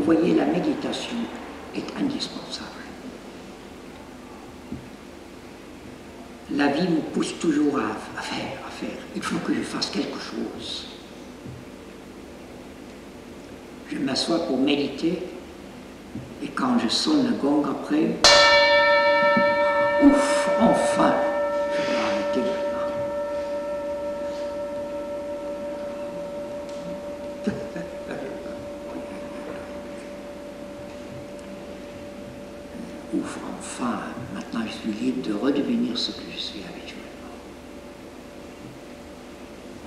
Vous voyez, la méditation est indispensable. La vie me pousse toujours à faire. Il faut que je fasse quelque chose. Je m'assois pour méditer et quand je sonne le gong après, ouf, enfin, je vais arrêter maintenant. Ouf, enfin, maintenant je suis libre de redevenir ce que je suis habituellement.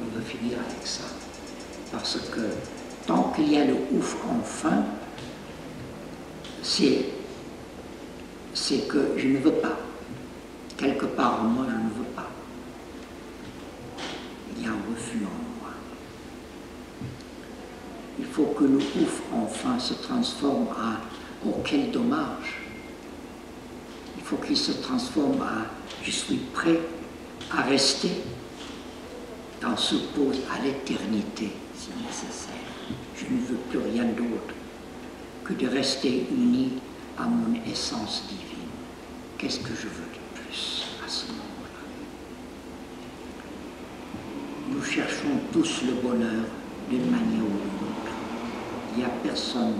On veut finir avec ça, parce que tant qu'il y a le ouf enfin, c'est que je ne veux pas. Quelque part en moi, je ne veux pas. Il y a un refus en moi. Il faut que le ouf enfin se transforme à « oh, quel dommage !» Il faut qu'il se transforme à « je suis prêt à rester dans ce pause à l'éternité si nécessaire. Je ne veux plus rien d'autre que de rester uni à mon essence divine. Qu'est-ce que je veux de plus à ce moment-là? Nous cherchons tous le bonheur d'une manière ou d'une autre. Il n'y a personne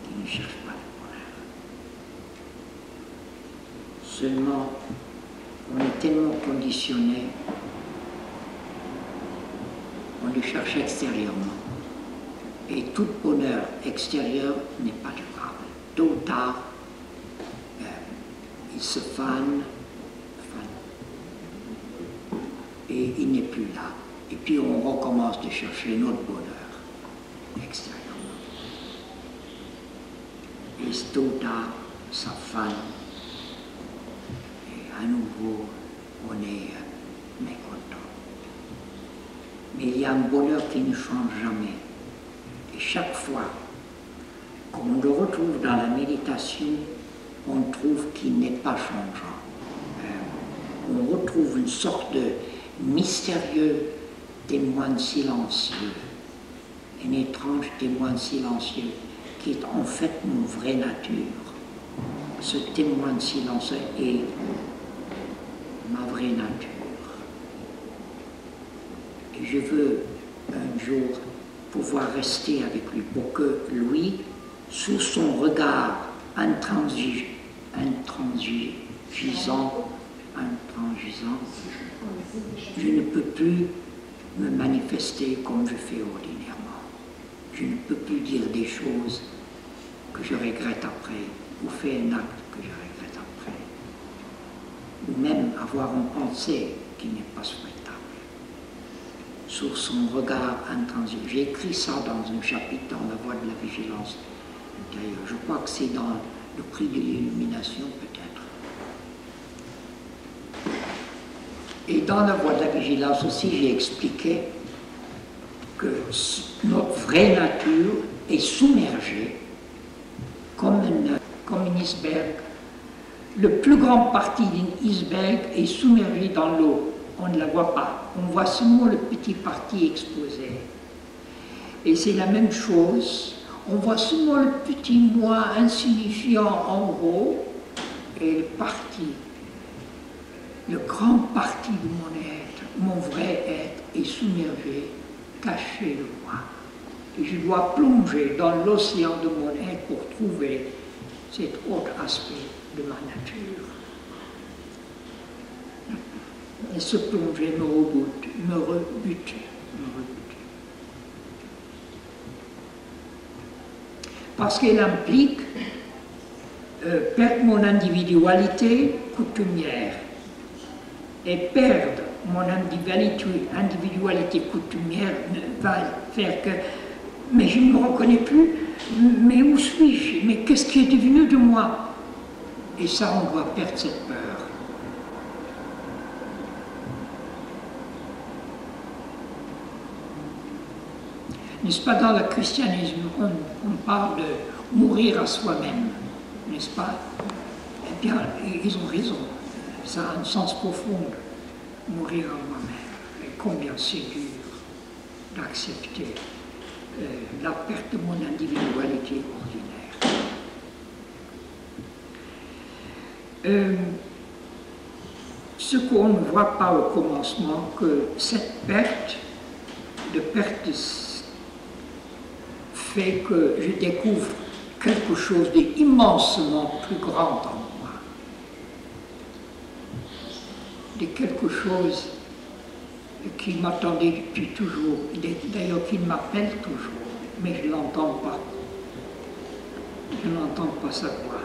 qui ne cherche pas le bonheur. Seulement, on est tellement conditionné, on le cherche extérieurement. Et tout bonheur extérieur n'est pas durable. Tôt ou tard, il se fane, et il n'est plus là. Et puis on recommence de chercher notre bonheur extérieurement. Et tôt ou tard, ça fane. Et à nouveau, on est mécontent. Mais il y a un bonheur qui ne change jamais. Et chaque fois qu'on le retrouve dans la méditation, on trouve qu'il n'est pas changeant. On retrouve une sorte de mystérieux témoin silencieux, un étrange témoin silencieux qui est en fait mon vraie nature. Ce témoin silencieux est ma vraie nature. Et je veux un jour pouvoir rester avec lui pour que lui, sous son regard intransigeant, je ne peux plus me manifester comme je fais ordinairement. Je ne peux plus dire des choses que je regrette après, ou faire un acte que je regrette après, ou même avoir une pensée qui n'est pas souhaitable. Sur son regard intransigeant. J'ai écrit ça dans un chapitre dans La Voie de la Vigilance intérieure. Je crois que c'est dans le prix de l'illumination peut-être. Et dans La Voie de la Vigilance aussi, j'ai expliqué que notre vraie nature est submergée comme un iceberg. Le plus grand parti d'un iceberg est submergé dans l'eau. On ne la voit pas. On voit seulement le petit parti exposé. Et c'est la même chose. On voit seulement le petit moi insignifiant en haut et le parti, le grand parti de mon être, mon vrai être est submergé, caché de moi. Et je dois plonger dans l'océan de mon être pour trouver cet autre aspect de ma nature. Et ce plonger me rebute. Parce qu'elle implique perdre mon individualité coutumière. Et perdre mon individualité coutumière va faire que, mais je ne me reconnais plus, mais où suis-je? Mais qu'est-ce qui est devenu de moi? Et ça, on doit perdre cette peur. N'est-ce pas, dans le christianisme, on parle de mourir à soi-même, n'est-ce pas? Eh bien, ils ont raison. Ça a un sens profond, mourir à moi-même. Et combien c'est dur d'accepter la perte de mon individualité ordinaire. Ce qu'on ne voit pas au commencement, que cette perte fait que je découvre quelque chose d'immensement plus grand en moi, de quelque chose qui m'attendait depuis toujours, d'ailleurs qui m'appelle toujours, mais je ne l'entends pas. Je n'entends pas sa voix.